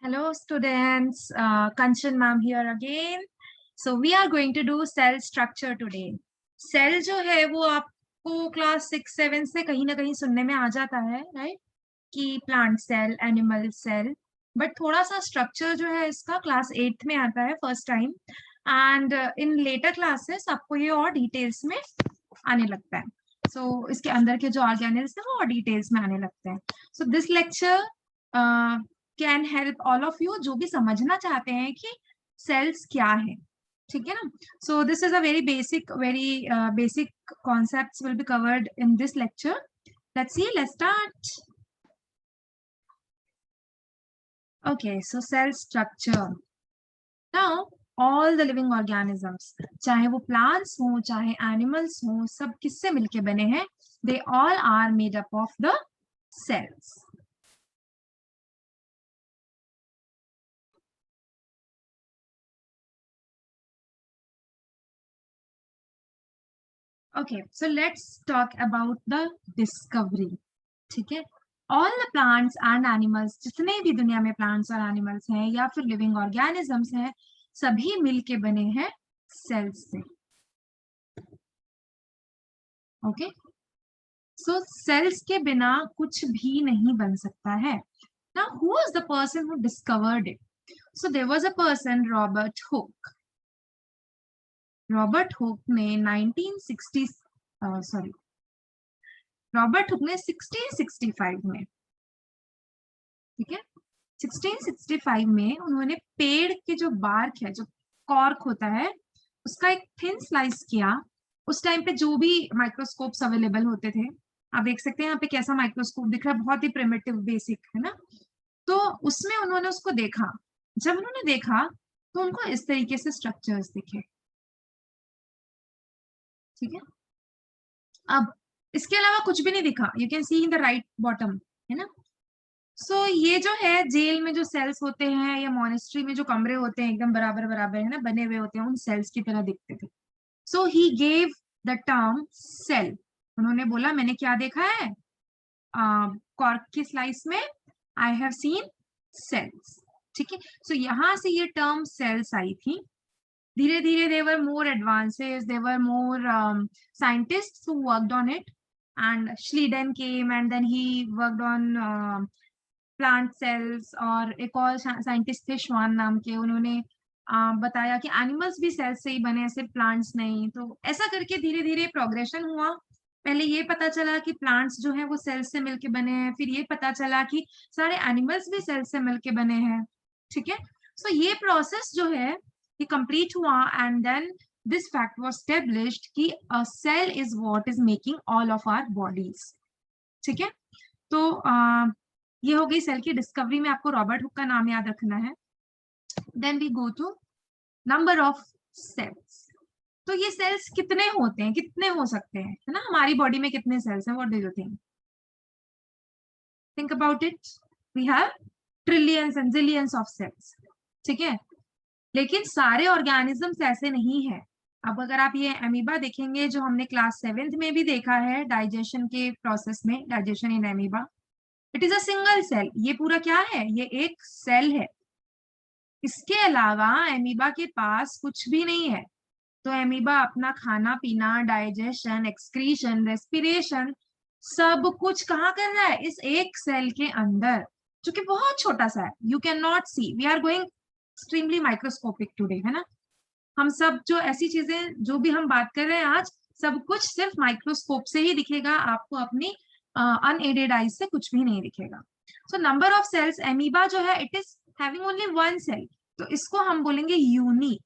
Hello students, Kanchan ma'am here again. So we are going to do cell structure today. Cell जो है वो आपको class 6-7 से कहीं ना कहीं सुनने में आ जाता है, राइट? कि plant cell, animal cell, but थोड़ा सा स्ट्रक्चर जो है इसका क्लास 8th में आता है first time, and in later classes आपको ये और डिटेल्स में आने लगता है. So इसके अंदर के जो ऑर्गेनेल्स है वो और डिटेल्स में आने लगते हैं. So this lecture can help all of you जो भी समझना चाहते हैं कि सेल्स क्या है, ठीक है ना. So this is a very basic concepts will be covered in this lecture. Let's start. Okay, so cell structure. Now all the living organisms, चाहे वो plants हो चाहे animals हो, सब किससे मिलके बने हैं? They all are made up of the cells. Okay, so let's talk about the discovery. ठीक है. All the plants and animals, जितने भी दुनिया में plants और animals हैं या फिर living organisms हैं, सभी मिलके बने हैं cells से. Okay, so cells के बिना कुछ भी नहीं बन सकता है. Now, who was the person who discovered it? So there was a person, Robert Hooke. Robert Hooke ने 1665 में, ठीक है, 1665 में उन्होंने पेड़ के जो बार्क है, जो कॉर्क होता है, उसका एक थिन स्लाइस किया. उस टाइम पे जो भी माइक्रोस्कोप्स अवेलेबल होते थे, आप देख सकते हैं यहाँ पे कैसा माइक्रोस्कोप दिख रहा है, बहुत ही प्रिमिटिव बेसिक है ना. तो उसमें उन्होंने उसको देखा. जब उन्होंने देखा तो उनको इस तरीके से स्ट्रक्चर्स दिखे, ठीक है. अब इसके अलावा कुछ भी नहीं दिखा. You can C in the right bottom, है ना. सो ये जो है जेल में जो सेल्स होते हैं या मॉनेस्ट्री में जो कमरे होते हैं एकदम बराबर बराबर है ना, बने हुए होते हैं, उन सेल्स की तरह दिखते थे. So he gave the term cell. उन्होंने बोला मैंने क्या देखा है कॉर्क की स्लाइस में, आई हैव सीन सेल्स, ठीक है. सो यहाँ से ये टर्म सेल्स आई थी. धीरे धीरे they were more advances, there were more scientists who worked on it, and Schleiden came and then he worked on plant cells. और एक और साइंटिस्ट थे श्वान नाम के, उन्होंने बताया कि एनिमल्स भी सेल्स से ही बने, ऐसे प्लांट्स नहीं. तो ऐसा करके धीरे धीरे प्रोग्रेशन हुआ. पहले ये पता चला कि प्लांट्स जो है वो सेल्स से मिलके बने हैं, फिर ये पता चला कि सारे एनिमल्स भी सेल्स से मिलके बने हैं, ठीक है. सो ये प्रोसेस जो है ये कंप्लीट हुआ, and then this fact was established कि a cell is what is making all of our bodies, ठीक है. तो ये हो गई सेल की डिस्कवरी में. आपको रॉबर्ट हुक का नाम याद रखना है. Then we go to number of cells. तो ये सेल्स कितने होते हैं, कितने हो सकते हैं, है ना. हमारी बॉडी में कितने सेल्स हैं? What do you think about it. We have trillions and zillions of cells, ठीक है. लेकिन सारे ऑर्गेनिजम्स ऐसे नहीं है. अब अगर आप ये अमीबा देखेंगे जो हमने क्लास 7th में भी देखा है डाइजेशन के प्रोसेस में, digestion in amoeba, it is a single cell. ये पूरा क्या है? ये एक सेल है. इसके अलावा एमीबा के पास कुछ भी नहीं है. तो एमीबा अपना खाना पीना, डाइजेशन, एक्सक्रीशन, रेस्पिरेशन, सब कुछ कहाँ कर रहा है? इस एक सेल के अंदर, जो कि बहुत छोटा सा है. You can not see. We are going extremely microscopic today, है ना. हम सब जो ऐसी चीजें जो भी हम बात कर रहे हैं आज, सब कुछ सिर्फ माइक्रोस्कोप से ही दिखेगा आपको. अपनी अनएडेड आईज से कुछ भी नहीं दिखेगा. So number of cells, amoeba जो है it is having only one cell, तो इसको हम बोलेंगे यूनी.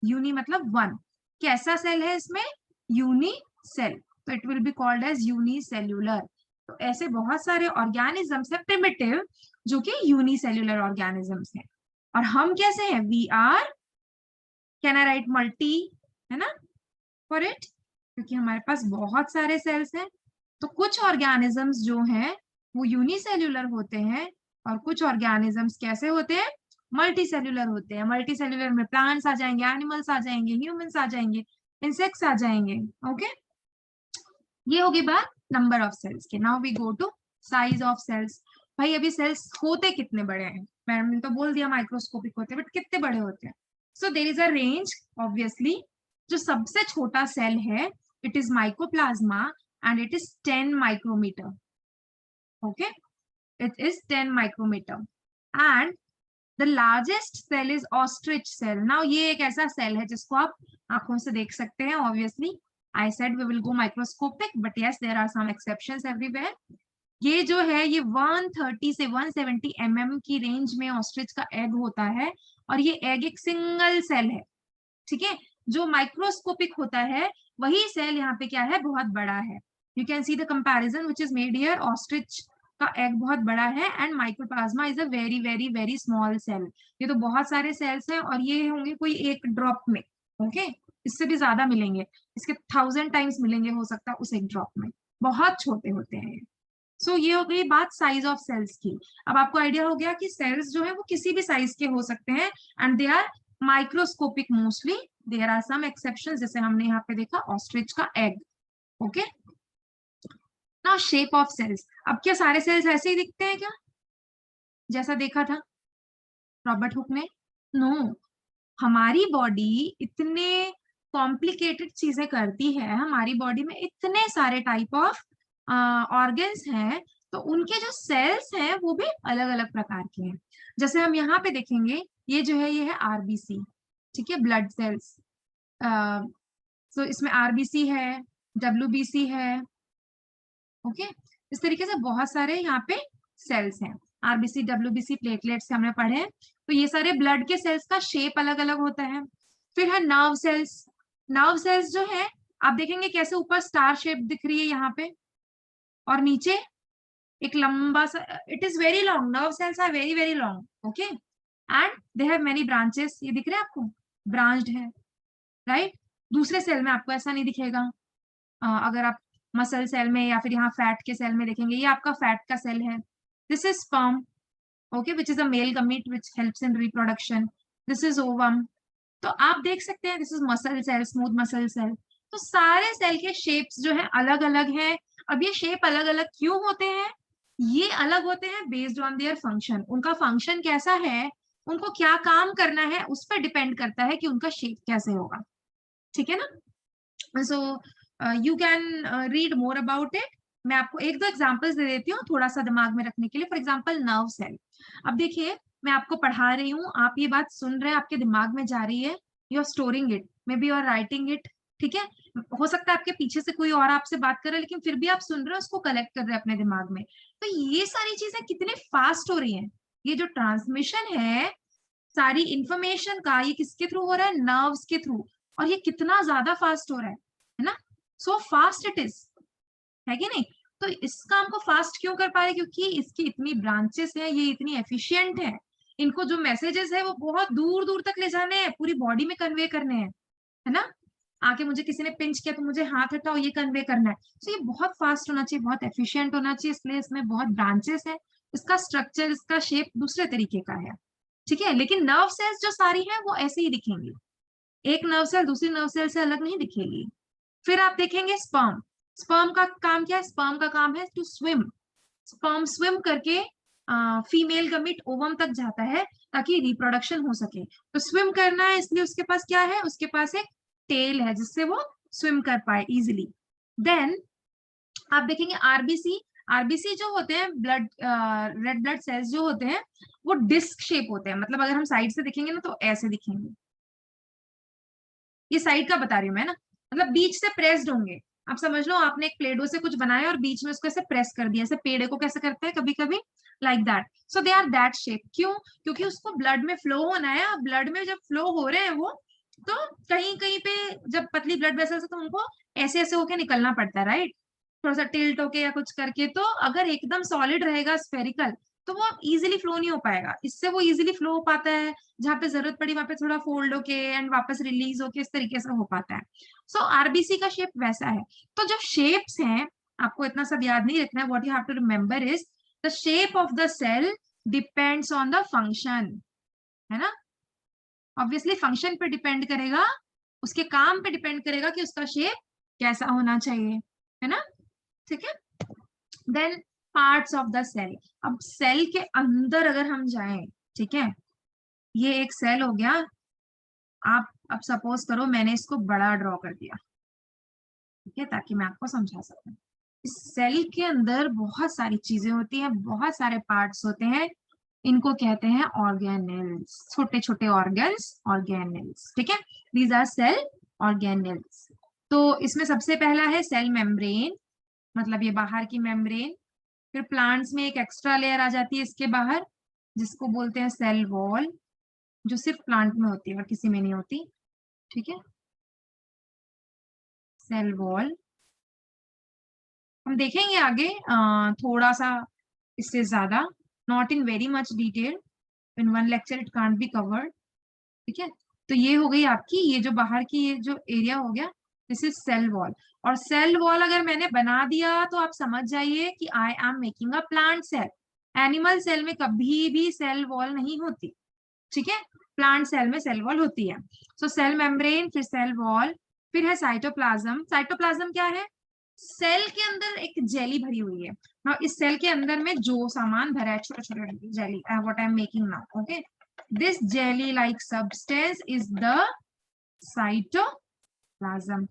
यूनी मतलब वन. कैसा सेल है इसमें? Uni cell. तो it will be called as unicellular. तो ऐसे बहुत सारे ऑर्गेनिजम्स है प्रिमिटिव जो कि यूनिसेल्यूलर ऑर्गेनिजम्स हैं. और हम कैसे हैं? We are, can I write multi, है ना, फॉर इट, क्योंकि हमारे पास बहुत सारे सेल्स हैं. तो कुछ ऑर्गेनिजम्स जो हैं वो यूनिसेल्यूलर होते हैं, और कुछ ऑर्गेनिजम्स कैसे होते हैं? मल्टी सेल्यूलर होते हैं. मल्टी सेल्यूलर में प्लांट्स आ जाएंगे, एनिमल्स आ जाएंगे, ह्यूमंस आ जाएंगे, इंसेक्ट्स आ जाएंगे. ओके, ये होगी बात नंबर ऑफ सेल्स की. Now we go to size of cells. भाई अभी सेल्स होते कितने बड़े हैं? मैम ने तो बोल दिया माइक्रोस्कोपिक होते हैं, बट कितने बड़े होते हैं? So there is a range obviously. जो सबसे छोटा सेल है it is mycoplasma and it is 10 micrometer. Okay, it is 10 micrometer and the largest cell is ostrich cell. Now ये एक ऐसा सेल है जिसको आप आंखों से देख सकते हैं obviously. I said we will go microscopic, but yes there are some exceptions everywhere. ये जो है ये 130 से 170 की रेंज में ऑस्ट्रिच का एग होता है, और ये एग एक सिंगल सेल है। ठीक है, जो माइक्रोस्कोपिक होता है वही सेल यहाँ पे क्या है, बहुत बड़ा है। You can see the comparison which is made here. Ostrich का एग बहुत बड़ा है and microplasma is a very very very small cell. ये तो बहुत सारे सेल्स हैं और ये होंगे कोई एक ड्रॉप में। ओके, इससे भी ज्यादा मिलेंगे, इसके 1000 टाइम्स मिलेंगे हो सकता है उस एक ड्रॉप में। बहुत छोटे होते हैं। सो ये हो गई बात साइज ऑफ सेल्स की। अब आपको आइडिया हो गया कि सेल्स जो है वो किसी भी साइज के हो सकते हैं and they are microscopic mostly. There are some exceptions, जैसे हमने यहाँ पे देखा ऑस्ट्रिच का egg. Okay, now shape of cells. अब क्या सारे सेल्स ऐसे ही दिखते हैं क्या, जैसा देखा था रॉबर्ट हुक ने? नो, हमारी बॉडी इतने कॉम्प्लिकेटेड चीजें करती है, हमारी बॉडी में इतने सारे टाइप ऑफ ऑर्गन्स हैं, तो उनके जो सेल्स हैं वो भी अलग अलग प्रकार के हैं। जैसे हम यहाँ पे देखेंगे, ये जो है ये है आरबीसी, ठीक है, ब्लड सेल्स। सो इसमें आरबीसी है, डब्ल्यूबीसी है। ओके, इस तरीके से बहुत सारे यहाँ पे सेल्स हैं। आरबीसी, डब्ल्यूबीसी, प्लेटलेट्स हमने पढ़े हैं। तो ये सारे ब्लड के सेल्स का शेप अलग अलग होता है। फिर है नर्व सेल्स। नर्व सेल्स जो है आप देखेंगे कैसे ऊपर स्टार शेप दिख रही है यहाँ पे, और नीचे एक लंबा सा, it is very long, nerve cells are very very long. Okay, and they have many branches. ये दिख रहे हैं आपको, ब्रांच्ड है, राइट? दूसरे सेल में आपको ऐसा नहीं दिखेगा। अगर आप मसल सेल में या फिर यहाँ फैट के सेल में देखेंगे, ये आपका फैट का सेल है। This is sperm, okay, which is a male gamete which helps in reproduction. This is ovum. तो आप देख सकते हैं this is muscle cell, smooth muscle cell. तो सारे सेल के शेप्स जो है अलग अलग हैं। अब ये शेप अलग अलग क्यों होते हैं? ये अलग होते हैं बेस्ड ऑन देयर फंक्शन। उनका फंक्शन कैसा है, उनको क्या काम करना है, उस पर डिपेंड करता है कि उनका शेप कैसे होगा। ठीक है ना? So you can read more about it. मैं आपको एक दो एग्जांपल्स दे देती हूँ थोड़ा सा दिमाग में रखने के लिए। For example nerve cell. अब देखिए मैं आपको पढ़ा रही हूँ, आप ये बात सुन रहे हैं, आपके दिमाग में जा रही है, you are storing it, maybe you are writing it. ठीक है, हो सकता है आपके पीछे से कोई और आपसे बात कर रहा है, लेकिन फिर भी आप सुन रहे हो, उसको कलेक्ट कर रहे हैं अपने दिमाग में। तो ये सारी चीजें कितने फास्ट हो रही हैं। ये जो ट्रांसमिशन है सारी इंफॉर्मेशन का, ये किसके थ्रू हो रहा है, नर्व्स के थ्रू। और ये कितना ज्यादा फास्ट हो रहा है ना? सो फास्ट इट इज, है कि नहीं? तो इस काम को फास्ट क्यों कर पा रहे, क्योंकि इसकी इतनी ब्रांचेस है, ये इतनी एफिशिएंट है। इनको जो मैसेजेस है वो बहुत दूर दूर तक ले जाने हैं, पूरी बॉडी में कन्वे करने हैं, है ना? आके मुझे किसी ने पिंच किया तो मुझे हाथ हटाओ, ये कन्वे करना है। तो ये बहुत फास्ट होना चाहिए, बहुत एफिशिएंट होना चाहिए, इसलिए इसमें बहुत ब्रांचेस है। इसका स्ट्रक्चर, इसका शेप दूसरे तरीके का है। ठीक है, लेकिन नर्व सेल्स जो सारी है वो ऐसे ही दिखेंगी। एक नर्व सेल दूसरी नर्व सेल से अलग नहीं दिखेगी। फिर आप देखेंगे स्पर्म। स्पर्म का काम क्या है? स्पर्म का काम है टू स्विम। स्पर्म स्विम करके फीमेल गमीट ओवम तक जाता है ताकि रिप्रोडक्शन हो सके। तो स्विम करना है, इसलिए उसके पास क्या है, उसके पास एक टेल है जिससे वो स्विम कर पाए इजिली। देन आप देखेंगे आरबीसी। आरबीसी जो होते हैं ब्लड, रेड ब्लड सेल्स जो होते हैं वो डिस्क शेप होते हैं। मतलब अगर हम साइड से देखेंगे ना तो ऐसे दिखेंगे। ये साइड का बता रही हूँ मैं ना, मतलब बीच से प्रेस्ड होंगे। आप समझ लो आपने एक प्लेडो से कुछ बनाया और बीच में उसको ऐसे प्रेस कर दिया, ऐसे पेड़े को कैसे करते हैं कभी कभी, like that. So they are that shape. क्यों? क्योंकि उसको ब्लड में फ्लो होना है। अब ब्लड में जब फ्लो हो रहे हैं वो, तो कहीं कहीं पे जब पतली ब्लड वेसल्स है तो उनको ऐसे ऐसे होके निकलना पड़ता है, राइट? थोड़ा सा टिल्ट होके या कुछ करके। तो अगर एकदम सॉलिड रहेगा स्फेरिकल तो वो इजीली फ्लो नहीं हो पाएगा। इससे वो इजीली फ्लो हो पाता है, जहां पे जरूरत पड़ी वहां पे थोड़ा फोल्ड होके एंड वापस रिलीज होके, इस तरीके से हो पाता है। सो आरबीसी का शेप वैसा है। तो जो शेप्स हैं आपको इतना सब याद नहीं रखना है। What you have to remember is the shape of the cell depends on the function, है ना? ऑब्वियसली फंक्शन पे डिपेंड करेगा, उसके काम पे डिपेंड करेगा कि उसका शेप कैसा होना चाहिए, है ना? ठीक है, then parts of the cell. अब सेल के अंदर अगर हम जाएं ठीक है, ये एक सेल हो गया। आप अब सपोज करो मैंने इसको बड़ा ड्रॉ कर दिया, ठीक है, ताकि मैं आपको समझा सकूं। इस सेल के अंदर बहुत सारी चीजें होती हैं, बहुत सारे पार्ट्स होते हैं, इनको कहते हैं ऑर्गेनेल्स, छोटे छोटे ऑर्गन्स, ऑर्गेनेल्स, ठीक है। These are cell organelles. तो इसमें सबसे पहला है सेल मेम्ब्रेन, मतलब ये बाहर की मेम्ब्रेन। फिर प्लांट्स में एक एक्स्ट्रा लेयर आ जाती है इसके बाहर, जिसको बोलते हैं सेल वॉल, जो सिर्फ प्लांट में होती है और किसी में नहीं होती, ठीक है, सेल वॉल। हम देखेंगे आगे थोड़ा सा इससे ज्यादा, not in very much detail, in one lecture it can't be covered, ठीक है। तो ये हो गई आपकी, ये जो बाहर की ये जो एरिया हो गया, दिस इज सेल वॉल। और सेल वॉल अगर मैंने बना दिया तो आप समझ जाइए कि I am making a plant cell. Animal cell में कभी भी सेल वॉल नहीं होती, ठीक है, प्लांट सेल में सेल वॉल होती है। सो सेल मेम्ब्रेन, फिर सेल वॉल, फिर है साइटोप्लाज्म। साइटोप्लाज्म क्या है? सेल के अंदर एक जेली भरी हुई है। now इस सेल के अंदर में जो सामान भरा है, छोटा छोटा jelly, what I am making now, okay, this jelly like substance is the cytoplasm,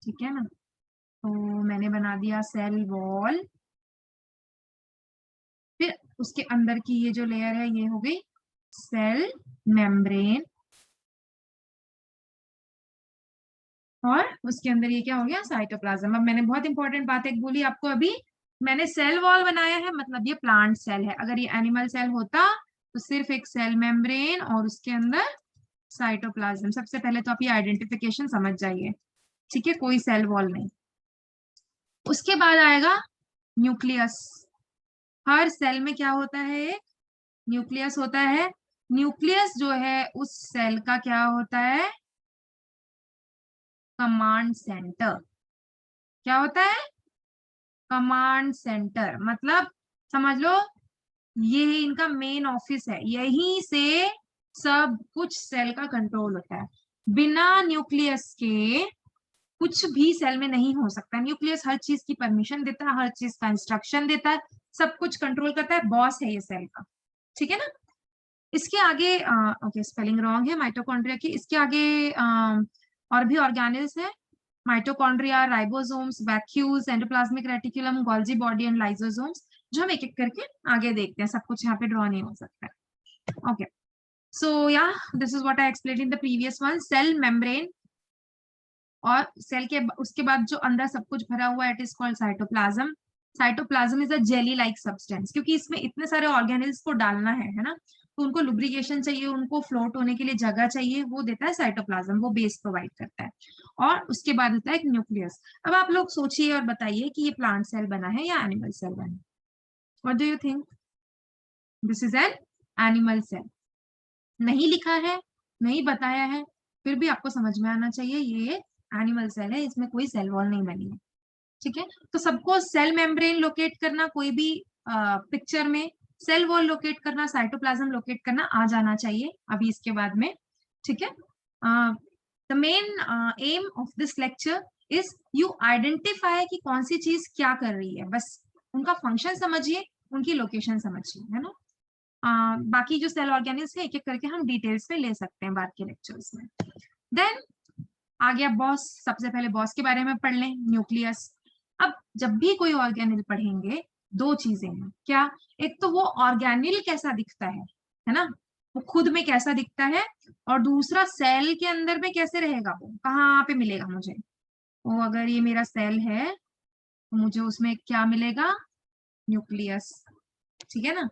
ठीक है ना। तो मैंने बना दिया सेल वॉल, फिर उसके अंदर की ये जो लेयर है ये हो गई सेल मेम्ब्रेन, और उसके अंदर ये क्या हो गया, साइटोप्लाज्म। अब मैंने बहुत इंपॉर्टेंट बात एक बोली आपको अभी, मैंने सेल वॉल बनाया है, मतलब ये प्लांट सेल है। अगर ये एनिमल सेल होता तो सिर्फ एक सेल मेम्ब्रेन और उसके अंदर साइटोप्लाज्म। सबसे पहले तो आप ये आइडेंटिफिकेशन समझ जाइए, ठीक है, कोई सेल वॉल नहीं। उसके बाद आएगा न्यूक्लियस। हर सेल में क्या होता है, एक न्यूक्लियस होता है। न्यूक्लियस जो है उस सेल का क्या होता है, कमांड सेंटर। क्या होता है, कमांड सेंटर, मतलब समझ लो ये इनका मेन ऑफिस है, यहीं से सब कुछ सेल का कंट्रोल होता है। बिना न्यूक्लियस के कुछ भी सेल में नहीं हो सकता। न्यूक्लियस हर चीज की परमिशन देता है, हर चीज का इंस्ट्रक्शन देता है, सब कुछ कंट्रोल करता है, बॉस है ये सेल का, ठीक है ना। इसके आगे ओके स्पेलिंग रॉन्ग है माइटोकॉन्ड्रिया की, इसके आगे और भी ऑर्गेनेल्स है, mitochondria, ribosomes, vacuoles, endoplasmic reticulum, Golgi body and lysosomes, जो हम एक एक करके आगे देखते हैं, सब कुछ यहाँ पे ड्रॉ नहीं हो सकता है। ओके, सो या this is what I explained in the previous one, cell membrane, और सेल के उसके बाद जो अंदर सब कुछ भरा हुआ है it is called cytoplasm. Cytoplasm is a jelly like substance, क्योंकि इसमें इतने सारे ऑर्गेनेल्स को डालना है ना, तो उनको लुब्रिकेशन चाहिए, उनको फ्लोट होने के लिए जगह चाहिए, वो देता है साइटोप्लाज्म, वो बेस प्रोवाइड करता है। और उसके बाद होता है एक न्यूक्लियस। अब आप लोग सोचिए और बताइए कि ये प्लांट सेल बना है या एनिमल सेल बना है? What do you think? This is an animal cell. नहीं लिखा है, नहीं बताया है, फिर भी आपको समझ में आना चाहिए ये एनिमल सेल है, इसमें कोई सेल वॉल नहीं बनी है, ठीक है। तो सबको सेल मेम्ब्रेन लोकेट करना, कोई भी पिक्चर में सेल वॉल लोकेट करना, साइटोप्लाज्म लोकेट करना आ जाना चाहिए अभी इसके बाद में, ठीक है। The main M of this lecture is you identify कि कौन सी चीज क्या कर रही है, बस उनका फंक्शन समझिए, उनकी लोकेशन समझिए, है ना। बाकी जो सेल ऑर्गेनिल्स है एक एक करके हम डिटेल्स में ले सकते हैं बाद के लेक्चर्स में। देन आ गया बॉस, सबसे पहले बॉस के बारे में पढ़ लें, न्यूक्लियस। अब जब भी कोई ऑर्गेनिल पढ़ेंगे दो चीजें हैं, क्या, एक तो वो ऑर्गेनिल कैसा दिखता है ना, वो खुद में कैसा दिखता है, और दूसरा सेल के अंदर में कैसे रहेगा, वो कहाँ पे मिलेगा मुझे। वो अगर ये मेरा सेल है तो मुझे उसमें क्या मिलेगा, न्यूक्लियस, ठीक है ना।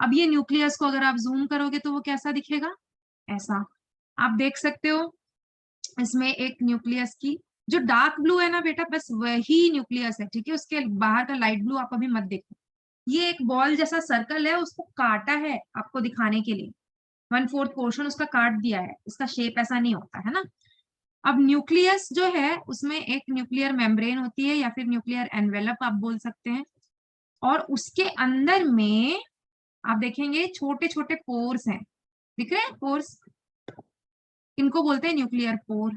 अब ये न्यूक्लियस को अगर आप जूम करोगे तो वो कैसा दिखेगा, ऐसा आप देख सकते हो। इसमें एक न्यूक्लियस की जो डार्क ब्लू है ना बेटा, बस वही न्यूक्लियस है, ठीक है, उसके बाहर का लाइट ब्लू आप अभी मत देखो। ये एक बॉल जैसा सर्कल है, उसको काटा है आपको दिखाने के लिए, 1/4 पोर्शन उसका काट दिया है, इसका शेप ऐसा नहीं होता है ना। अब न्यूक्लियस जो है उसमें एक न्यूक्लियर मेम्ब्रेन होती है, या फिर न्यूक्लियर एनवेलप आप बोल सकते हैं, और उसके अंदर में आप देखेंगे छोटे छोटे पोर्स हैं, दिख रहे हैं पोर्स, इनको बोलते हैं न्यूक्लियर पोर।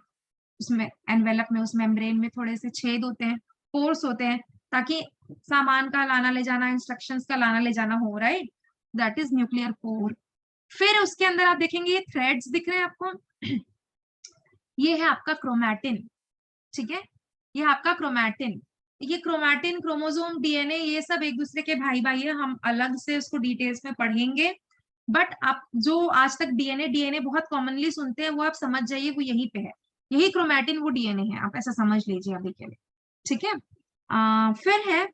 उसमें एनवेलप में, उस मेम्ब्रेन में थोड़े से छेद होते हैं, पोर्स होते हैं, ताकि सामान का लाना ले जाना, इंस्ट्रक्शंस का लाना ले जाना हो, right. That is nuclear core. फिर उसके अंदर आप देखेंगे ये थ्रेड्स दिख रहे हैं आपको, ये है आपका क्रोमैटिन, ठीक है, ये आपका क्रोमैटिन। ये क्रोमैटिन, क्रोमोसोम, डीएनए, ये सब एक दूसरे के भाई भाई है, हम अलग से उसको डिटेल्स में पढ़ेंगे। बट आप जो आज तक डीएनए डीएनए बहुत कॉमनली सुनते हैं वो आप समझ जाइए वो यहीं पे है, यही क्रोमैटिन वो डीएनए है, आप ऐसा समझ लीजिए अभी के लिए, ठीक है। फिर है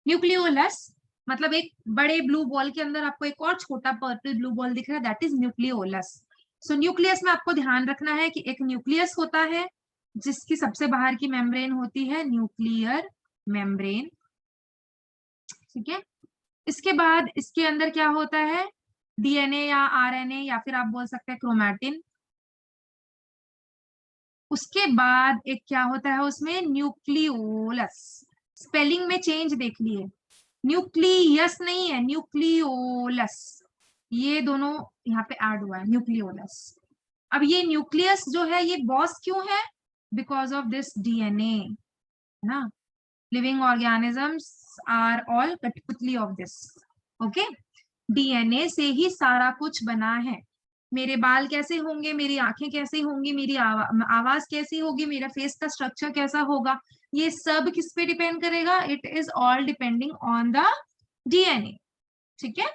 न्यूक्लियोलस, मतलब एक बड़े ब्लू बॉल के अंदर आपको एक और छोटा पर्पल ब्लू बॉल दिख रहा है, that is nucleolus. So nucleus में आपको ध्यान रखना है कि एक न्यूक्लियस होता है जिसकी सबसे बाहर की मेम्ब्रेन होती है न्यूक्लियर मेम्ब्रेन, ठीक है। इसके बाद इसके अंदर क्या होता है, डीएनए या आरएनए या फिर आप बोल सकते हैं क्रोमैटिन। उसके बाद एक क्या होता है उसमें, न्यूक्लियोलस, स्पेलिंग में चेंज देख लिए, न्यूक्लियस नहीं है, न्यूक्लियोलस, ये दोनों यहाँ पे ऐड हुआ है, न्यूक्लियोलस। अब ये न्यूक्लियस जो है ये बॉस क्यों है, बिकॉज ऑफ दिस डीएनए, है ना, लिविंग ऑर्गेनिजम्स आर ऑल कठपुतली ऑफ दिस, ओके। डीएनए से ही सारा कुछ बना है, मेरे बाल कैसे होंगे, मेरी आंखें कैसे होंगी, मेरी आवाज कैसी होगी, मेरा फेस का स्ट्रक्चर कैसा होगा, ये सब किस पे डिपेंड करेगा, it is all depending on the DNA, ठीक है।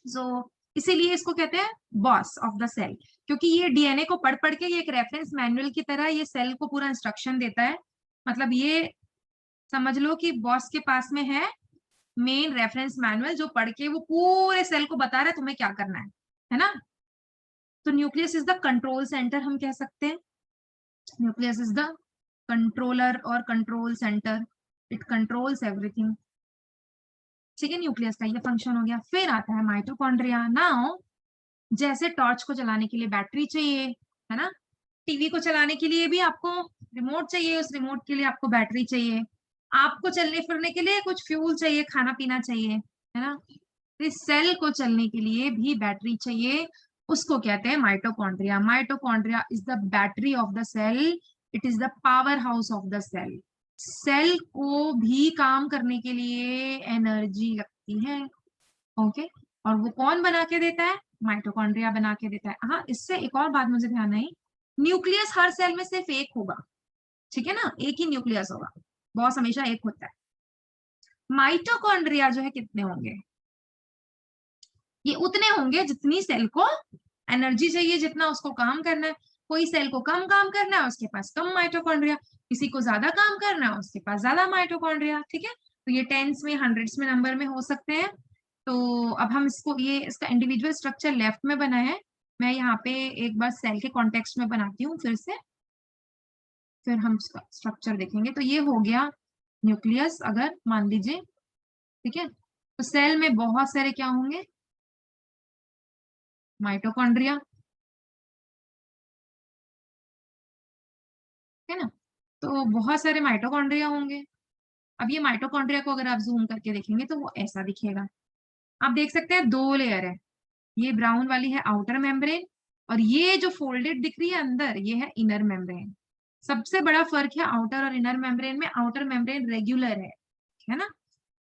सो इसीलिए इसको कहते हैं बॉस ऑफ द सेल, क्योंकि ये डीएनए को पढ़ पढ़ के ये एक रेफरेंस मैनुअल की तरह ये सेल को पूरा इंस्ट्रक्शन देता है, मतलब ये समझ लो कि बॉस के पास में है मेन रेफरेंस मैनुअल जो पढ़ के वो पूरे सेल को बता रहा है तुम्हें क्या करना है ना। तो nucleus is the control centre, हम कह सकते हैं न्यूक्लियस इज द कंट्रोलर और control centre, it controls everything, ठीक है। न्यूक्लियस का ये फंक्शन हो गया। फिर आता है माइटोकॉन्ड्रिया। नाउ जैसे टॉर्च को चलाने के लिए बैटरी चाहिए, है ना, टीवी को चलाने के लिए भी आपको रिमोट चाहिए, उस रिमोट के लिए आपको बैटरी चाहिए, आपको चलने फिरने के लिए कुछ फ्यूल चाहिए, खाना पीना चाहिए, है ना, इस सेल को चलने के लिए भी बैटरी चाहिए, उसको कहते हैं mitochondria. Mitochondria is the battery of the cell, it is the power house of the cell. Cell को भी काम करने के लिए एनर्जी लगती है, ओके, और वो कौन बना के देता है, माइटोकॉन्ड्रिया बना के देता है। हाँ, इससे एक और बात मुझे ध्यान आई, न्यूक्लियस हर सेल में सिर्फ एक होगा, ठीक है ना, एक ही न्यूक्लियस होगा, बॉस हमेशा एक होता है। माइटोकॉन्ड्रिया जो है कितने होंगे, ये उतने होंगे जितनी सेल को एनर्जी चाहिए, जितना उसको काम करना है। कोई सेल को कम काम करना है उसके पास कम माइटोकॉन्ड्रिया, किसी को ज्यादा काम करना है उसके पास ज्यादा माइटोकॉन्ड्रिया, ठीक है। तो ये टेंस में हंड्रेड्स में नंबर में हो सकते हैं। तो अब हम इसको, ये इसका इंडिविजुअल स्ट्रक्चर लेफ्ट में बना है, मैं यहाँ पे एक बार सेल के कॉन्टेक्स्ट में बनाती हूँ फिर से, फिर हम इसका स्ट्रक्चर देखेंगे। तो ये हो गया न्यूक्लियस, अगर मान लीजिए, ठीक है, तो सेल में बहुत सारे क्या होंगे, माइटोकॉन्ड्रिया, है ना, तो बहुत सारे माइटोकॉन्ड्रिया होंगे। अब ये माइटोकॉन्ड्रिया को अगर आप जूम करके देखेंगे तो वो ऐसा दिखेगा, आप देख सकते हैं दो लेयर है, ये ब्राउन वाली है आउटर मेम्ब्रेन, और ये जो फोल्डेड दिख रही है अंदर ये है इनर मेम्ब्रेन। सबसे बड़ा फर्क है आउटर और इनर मेम्ब्रेन में, आउटर मेम्ब्रेन रेगुलर है ना,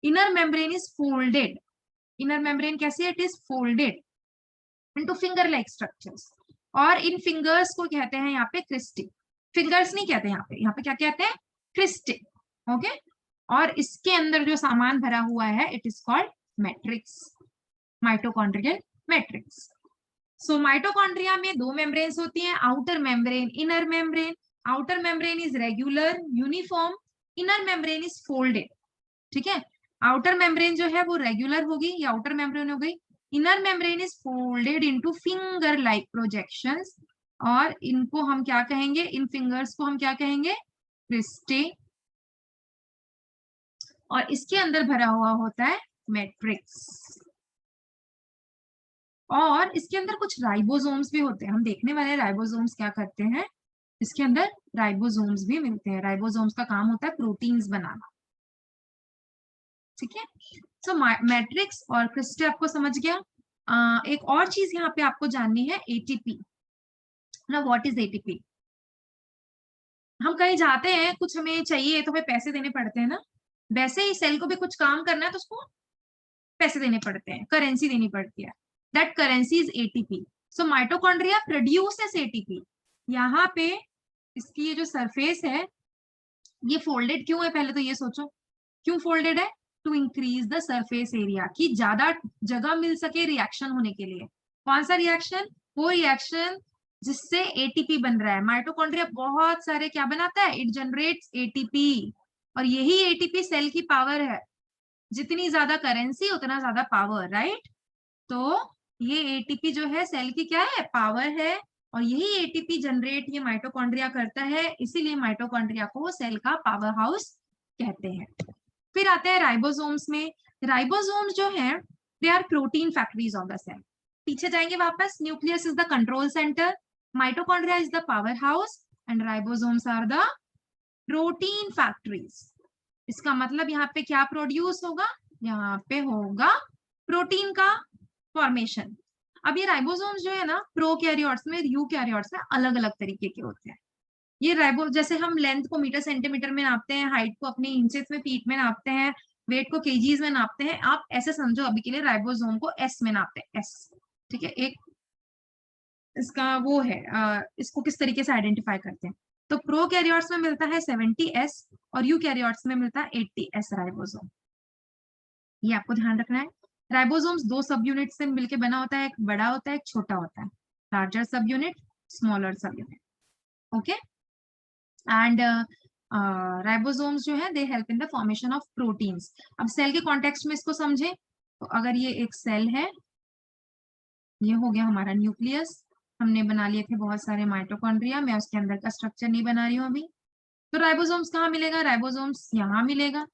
inner membrane is folded. Inner membrane कैसी है, it is folded into finger like structures, और इन फिंगर्स को कहते हैं यहाँ पे क्रिस्टी, फिंगर्स नहीं कहते यहाँ पे क्या कहते हैं, क्रिस्टी, ओके। और इसके अंदर जो सामान भरा हुआ है it is called matrix, mitochondrial matrix. So mitochondria में दो मेम्ब्रेन्स होती हैं, outer membrane, inner membrane. Outer membrane is regular uniform, inner membrane is folded, ठीक है। आउटर मेम्ब्रेन जो है वो रेगुलर होगी, ये आउटर मेम्ब्रेन हो गई, inner membrane is folded into finger like projections, और इनको हम क्या कहेंगे, इन फिंगर्स को हम क्या कहेंगे, क्रिस्टे, और इसके अंदर भरा हुआ होता है मैट्रिक्स, और इसके अंदर कुछ राइबोसोम्स भी होते हैं, हम देखने वाले राइबोसोम्स क्या करते हैं, इसके अंदर राइबोसोम्स भी मिलते हैं, राइबोसोम्स का काम होता है प्रोटीन्स बनाना, ठीक है। सो मैट्रिक्स और क्रिस्टे आपको समझ गया। एक और चीज यहाँ पे आपको जाननी है, एटीपी ना, व्हाट इज एटीपी। हम कहीं जाते हैं, कुछ हमें चाहिए तो हमें पैसे देने पड़ते हैं ना, वैसे ही सेल को भी कुछ काम करना है तो उसको पैसे देने पड़ते हैं, करेंसी देनी पड़ती है। That currency is ATP. So mitochondria produces ATP. यहाँ पे इसकी ये जो सरफेस है ये फोल्डेड क्यों है, पहले तो ये सोचो क्यों फोल्डेड है। To increase the surface area, कि ज्यादा जगह मिल सके रिएक्शन होने के लिए। कौन सा रिएक्शन? वो रिएक्शन जिससे एटीपी बन रहा है। माइटोकॉन्ड्रिया बहुत सारे क्या बनाता है? इट जनरेट्स एटीपी, और यही एटीपी सेल की पावर है। जितनी ज्यादा करेंसी उतना ज्यादा पावर, राइट? तो ये एटीपी जो है सेल की क्या है? पावर है, और यही एटीपी जनरेट ये माइटोकॉन्ड्रिया करता है, इसीलिए माइटोकॉन्ड्रिया को सेल का पावर हाउस कहते हैं। फिर आते हैं राइबोसोम्स में। राइबोसोम्स जो है they are protein factories of the cell. पीछे जाएंगे वापस। Nucleus is the control centre, mitochondria is the power house, and ribosomes are the protein factories. इसका मतलब यहाँ पे क्या प्रोड्यूस होगा? यहाँ पे होगा प्रोटीन का फॉर्मेशन। अब ये राइबोसोम्स जो है ना, प्रोकैरियोट्स में, यूकैरियोट्स में अलग अलग तरीके के होते हैं। ये राइबो, जैसे हम लेंथ को मीटर सेंटीमीटर में नापते हैं, हाइट को अपनी इंचेस में, फीट में नापते हैं, वेट को केजीज में नापते हैं, आप ऐसे समझो अभी के लिए राइबोसोम को एस में नापते हैं, एस। ठीक है, एक इसका वो है, इसको किस तरीके से आइडेंटिफाई करते हैं। तो प्रोकैरियोट्स में मिलता है 70s और यूकैरियोट्स में मिलता है 80s राइबोसोम। ये आपको ध्यान रखना है। राइबोसोम्स दो सब यूनिट से मिलकर बना होता है, एक बड़ा होता है, एक छोटा होता है। लार्जर सब यूनिट, स्मॉलर सब यूनिट। ओके, एंड राइबोसोम्स जो है दे help in the formation of proteins. अब सेल के कॉन्टेक्स्ट में इसको समझे तो अगर ये एक सेल है, ये हो गया हमारा न्यूक्लियस, हमने बना लिए थे बहुत सारे माइटोकॉन्ड्रिया, मैं उसके अंदर का स्ट्रक्चर नहीं बना रही हूँ अभी। तो राइबोसोम्स कहाँ मिलेगा? राइबोसोम्स यहाँ मिलेगा,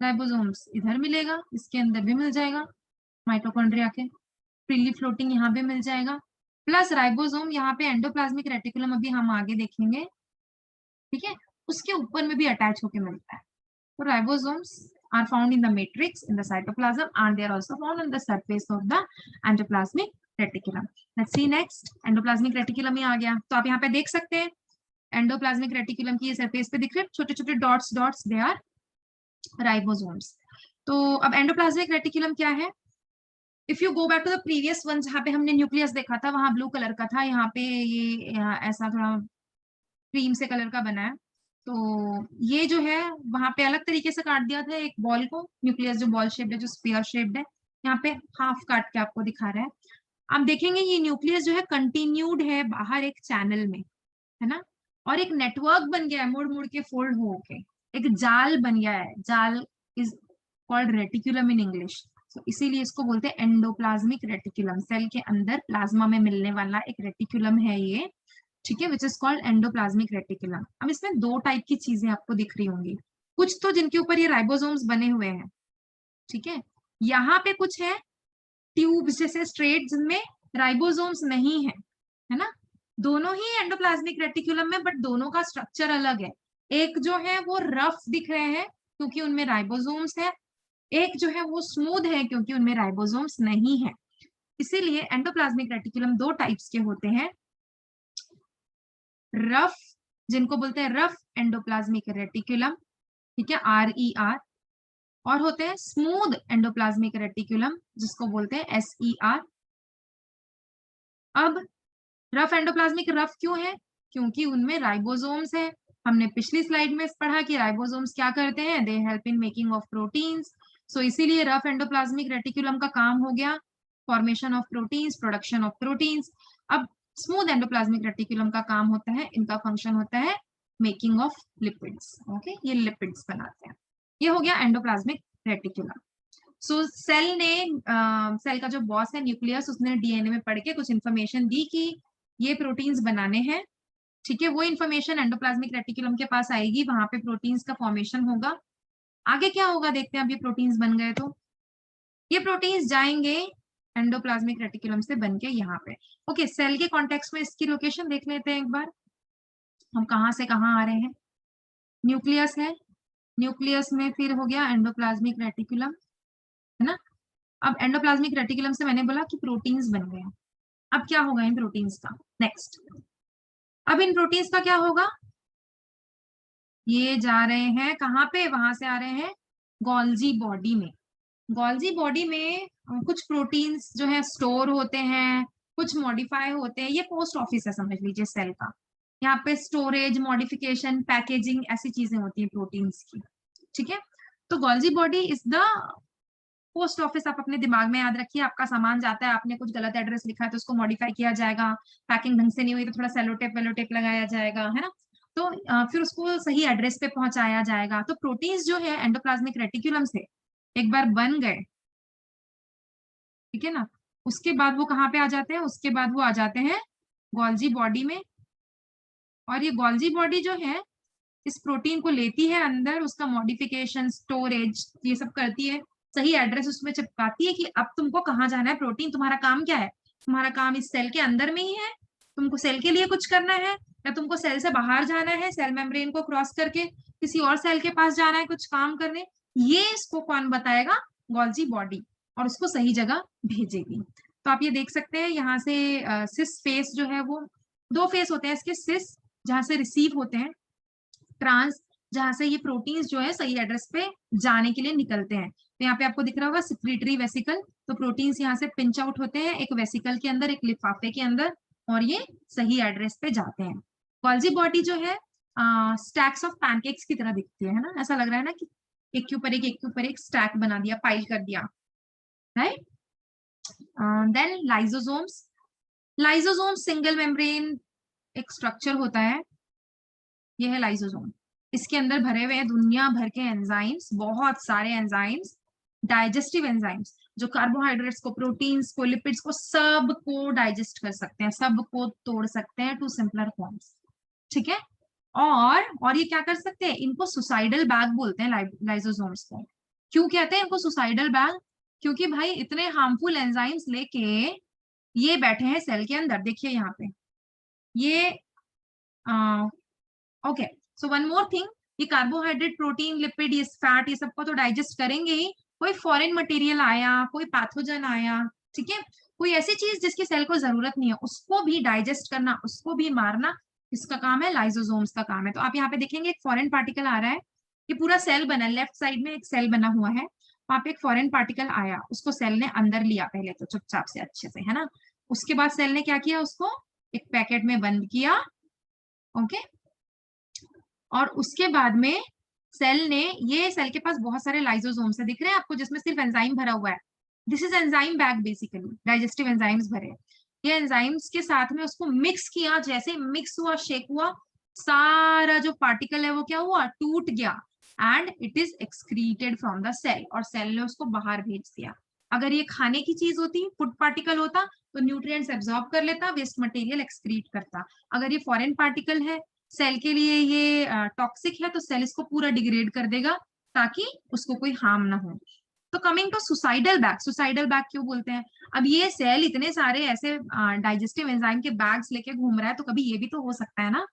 राइबोसोम्स इधर मिलेगा, इसके अंदर भी मिल जाएगा माइटोकॉन्ड्रिया के, फ्रीली फ्लोटिंग यहाँ पे मिल जाएगा। प्लस राइबोसोम यहाँ पे एंडोप्लाज्मिक रेटिकुलम, अभी हम आगे देखेंगे, ठीक है, उसके ऊपर में भी अटैच होके मिलता है। तो ribosomes are found in the matrix in the cytoplasm and they are also found on the surface of the endoplasmic reticulum. Let's see next. endoplasmic reticulum ही आ गया, तो आप यहाँ पे देख सकते हैं एंडोप्लाज्मिक रेटिकुलम की सरफेस पे दिख रहे छोटे छोटे dots dots, they are ribosomes. तो अब एंडोप्लाज्मिक रेटिकुलम क्या है? If you go back to the previous one, जहाँ पे हमने न्यूक्लियस देखा था वहां ब्लू कलर का था, यहाँ पे ये ऐसा थोड़ा क्रीम से कलर का बना है। तो ये जो है वहां पे अलग तरीके से काट दिया था एक बॉल को, न्यूक्लियस जो बॉल शेप्ड है, जो स्फीयर शेप्ड है, यहाँ पे हाफ काट के आपको दिखा रहा है। आप देखेंगे ये न्यूक्लियस जो है कंटिन्यूड है बाहर एक चैनल में, है ना, और एक नेटवर्क बन गया है मुड़ मुड़ के फोल्ड होके, एक जाल बन गया है। जाल is called reticulum in English, तो इसीलिए इसको बोलते हैं एंडोप्लाज्मिक रेटिकुलम। सेल के अंदर प्लाज्मा में मिलने वाला एक रेटिकुलम है ये, ठीक है, which is called endoplasmic reticulum. अब इसमें दो टाइप की चीजें आपको दिख रही होंगी, कुछ तो जिनके ऊपर ये राइबोसोम्स बने हुए हैं, ठीक है, यहाँ पे कुछ है ट्यूब्स जैसे स्ट्रेट जिनमें राइबोसोम्स नहीं है ना। दोनों ही एंडोप्लाज्मिक रेटिकुलम में, बट दोनों का स्ट्रक्चर अलग है। एक जो है वो रफ दिख रहे हैं क्योंकि उनमें राइबोसोम्स है, एक जो है वो स्मूथ है क्योंकि उनमें राइबोसोम्स नहीं है। इसीलिए एंडोप्लाज्मिक रेटिकुलम दो टाइप्स के होते हैं, रफ जिनको बोलते हैं रफ एंडोप्लाज्मिक रेटिकुलम, ठीक है, RER, और होते हैं स्मूथ एंडोप्लाज्मिक रेटिकुलम जिसको बोलते हैं SER। अब रफ एंडोप्लाज्मिक रफ क्यों है? क्योंकि उनमें राइबोसोम्स है। हमने पिछली स्लाइड में पढ़ा कि राइबोसोम्स क्या करते हैं, they help in making of proteins. So इसीलिए रफ एंडोप्लाज्मिक रेटिकुलम का काम हो गया formation of proteins, production of proteins. अब स्मूथ एंडोप्लाज्मिक रेटिकुलम का काम होता है, इनका फंक्शन होता है मेकिंग ऑफ लिपिड्स। ओके, ये लिपिड्स बनाते हैं। ये हो गया एंडोप्लाज्मिक रेटिकुलम। सो सेल ने सेल का जो बॉस है न्यूक्लियस, उसने डीएनए में पढ़ के कुछ इंफॉर्मेशन दी कि ये प्रोटीन्स बनाने हैं, ठीक है, वो इन्फॉर्मेशन एंडोप्लाज्मिक रेटिकुलम के पास आएगी, वहां पे प्रोटीन्स का फॉर्मेशन होगा। आगे क्या होगा देखते हैं, अब ये प्रोटीन्स बन गए तो ये प्रोटीन्स जाएंगे एंडोप्लाज्मिक रेटिकुलम से बन के यहाँ पे। ओके, सेल के कॉन्टेक्स्ट में इसकी लोकेशन देख लेते हैं एक बार, हम कहाँ से कहाँ आ रहे हैं। न्यूक्लियस है, न्यूक्लियस में फिर हो गया एंडोप्लाज्मिक रेटिकुलम, है ना। अब एंडोप्लाज्मिक रेटिकुलम से मैंने बोला कि प्रोटीन्स बन गए। अब क्या होगा इन प्रोटीन्स का? नेक्स्ट, अब इन प्रोटीन्स का क्या होगा? ये जा रहे हैं कहाँ पे? वहां से आ रहे हैं गोल्जी बॉडी में, गोल्जी बॉडी में कुछ प्रोटीन्स जो है स्टोर होते हैं, कुछ मॉडिफाई होते हैं। ये पोस्ट ऑफिस है समझ लीजिए सेल का। यहाँ पे स्टोरेज, मॉडिफिकेशन, पैकेजिंग ऐसी चीजें होती है प्रोटीन्स की। ठीक है, तो Golgi body is the post office. आप अपने दिमाग में याद रखिए, आपका सामान जाता है, आपने कुछ गलत एड्रेस लिखा है तो उसको मॉडिफाई किया जाएगा, पैकिंग ढंग से नहीं हुई तो थोड़ा सेलोटेप वेलोटेप लगाया जाएगा, है ना। तो फिर उसको सही एड्रेस पे पहुंचाया जाएगा। तो प्रोटीन्स जो है एंडोप्लाज्मिक रेटिकुलम से एक बार बन गए, ठीक है ना, उसके बाद वो कहाँ पे आ जाते हैं, उसके बाद वो आ जाते हैं गोल्जी बॉडी में। और ये गोल्जी बॉडी जो है इस प्रोटीन को लेती है अंदर, उसका मॉडिफिकेशन, स्टोरेज, ये सब करती है, सही एड्रेस उसमें चिपकाती है कि अब तुमको कहाँ जाना है। प्रोटीन तुम्हारा काम क्या है, तुम्हारा काम इस सेल के अंदर में ही है, तुमको सेल के लिए कुछ करना है, या तुमको सेल से बाहर जाना है, सेल मेम्ब्रेन को क्रॉस करके किसी और सेल के पास जाना है कुछ काम करने, ये इसको कौन बताएगा, गोल्जी बॉडी, और उसको सही जगह भेजेगी। तो आप ये देख सकते हैं यहाँ से सिस फेस जो है वो, दो फेस होते हैं इसके, सिस जहाँ से रिसीव होते हैं, ट्रांस जहां से ये प्रोटीन्स जो है सही एड्रेस पे जाने के लिए निकलते हैं। तो यहाँ पे आपको दिख रहा होगा सिक्रीटरी वेसिकल, तो प्रोटीन्स यहाँ से पिंच आउट होते हैं एक वेसिकल के अंदर, एक लिफाफे के अंदर, और ये सही एड्रेस पे जाते हैं। गोल्जी बॉडी जो है स्टैक्स ऑफ पैनकेक्स की तरह दिखती है ना, ऐसा लग रहा है ना कि एक के ऊपर एक स्टैक बना दिया, पाइल कर दिया, right. Then lysosomes. Lysosome single membrane एक स्ट्रक्चर होता है, ये है लाइसोसोम। इसके अंदर भरे हुए हैं दुनिया भर के एंजाइम्स, बहुत सारे एंजाइम्स, डाइजेस्टिव एंजाइम्स, जो कार्बोहाइड्रेट्स को, प्रोटीन्स को, लिपिड्स को, सब को डाइजेस्ट कर सकते हैं, सब को तोड़ सकते हैं टू सिंपलर फॉर्म्स। ठीक है, और ये क्या कर सकते हैं, इनको सुसाइडल बैग बोलते हैं लाइसोसोम्स को। क्यों कहते हैं इनको सुसाइडल बैग, क्योंकि भाई इतने हार्मफुल एंजाइम्स लेके ये बैठे हैं सेल के अंदर। देखिए यहाँ पे ये okay, so one more thing, ये कार्बोहाइड्रेट, प्रोटीन, लिपिड, ये फैट, ये सबको तो डाइजेस्ट करेंगे ही। कोई फॉरेन मटेरियल आया, कोई पैथोजन आया, ठीक है, कोई ऐसी चीज जिसकी सेल को जरूरत नहीं है, उसको भी डाइजेस्ट करना, उसको भी मारना, इसका काम है, लाइसोसोम्स का काम है। तो आप यहाँ पे देखेंगे एक फॉरेन पार्टिकल आ रहा है, ये पूरा सेल बना है, लेफ्ट साइड में एक सेल बना हुआ है, वहां पे एक फॉरेन पार्टिकल आया, उसको सेल ने अंदर लिया पहले तो चुपचाप से अच्छे से, है ना। उसके बाद सेल ने क्या किया, उसको एक पैकेट में बंद किया, ओके। और उसके बाद में सेल ने, ये सेल के पास बहुत सारे लाइसोसोम्स है, दिख रहे हैं आपको, जिसमें सिर्फ एंजाइम भरा हुआ है। This is enzyme bag, basically digestive enzymes भरे। ये एंजाइम्स के साथ में उसको मिक्स किया, जैसे मिक्स हुआ, शेक हुआ, सारा जो पार्टिकल है वो क्या हुआ, टूट गया, and it is excreted from the cell, और सेल ने उसको बाहर भेज दिया। अगर ये खाने की चीज होती, फूड पार्टिकल होता, तो न्यूट्रिएंट्स एब्जॉर्ब कर लेता, वेस्ट मटेरियल एक्सक्रीट करता। अगर ये फॉरेन पार्टिकल है, सेल के लिए ये टॉक्सिक है, तो सेल इसको पूरा डिग्रेड कर देगा ताकि उसको कोई हार्म ना हो। तो coming to suicidal bag, suicidal bag क्यों बोलते हैं, अब ये सेल इतने सारे ऐसे डाइजेस्टिव एंजाइम के बैग्स लेके घूम रहा है, तो कभी ये भी तो हो सकता है ना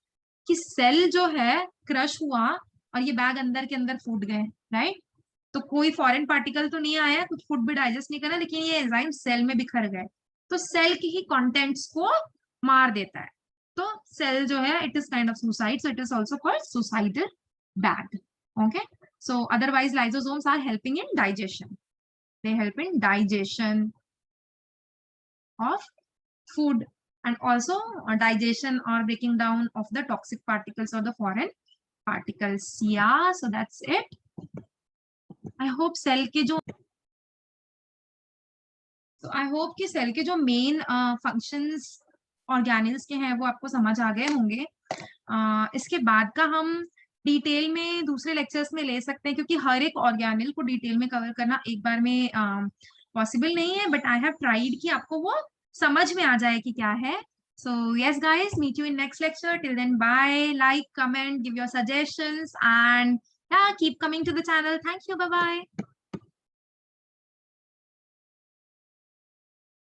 कि सेल जो है क्रश हुआ और ये बैग अंदर के अंदर फूट गए, राइट। तो कोई फॉरेन पार्टिकल तो नहीं आया, कुछ फूड भी डाइजेस्ट नहीं करा, लेकिन ये एंजाइम सेल में बिखर गए, तो सेल की ही कंटेंट्स को मार देता है। तो सेल जो है it is kind of suicide, so it is also called suicidal bag, okay. So otherwise lysosomes are helping in digestion, they help in digestion of food and also digestion or breaking down of the toxic particles or the foreign particles. Yeah, so that's it. I hope cell के जो I hope कि cell के जो main functions organelles के हैं वो आपको समझ आ गए होंगे। इसके बाद का हम डिटेल में दूसरे लेक्चर्स में ले सकते हैं, क्योंकि हर एक ऑर्गेनेल को डिटेल में कवर करना एक बार में पॉसिबल नहीं है, बट आई हैव ट्राइड कि आपको वो समझ में आ जाए कि क्या है। So yes guys, meet you in next lecture. Till then, bye, like, comment, give your suggestions, and yeah, keep coming to the channel. Thank you, bye bye.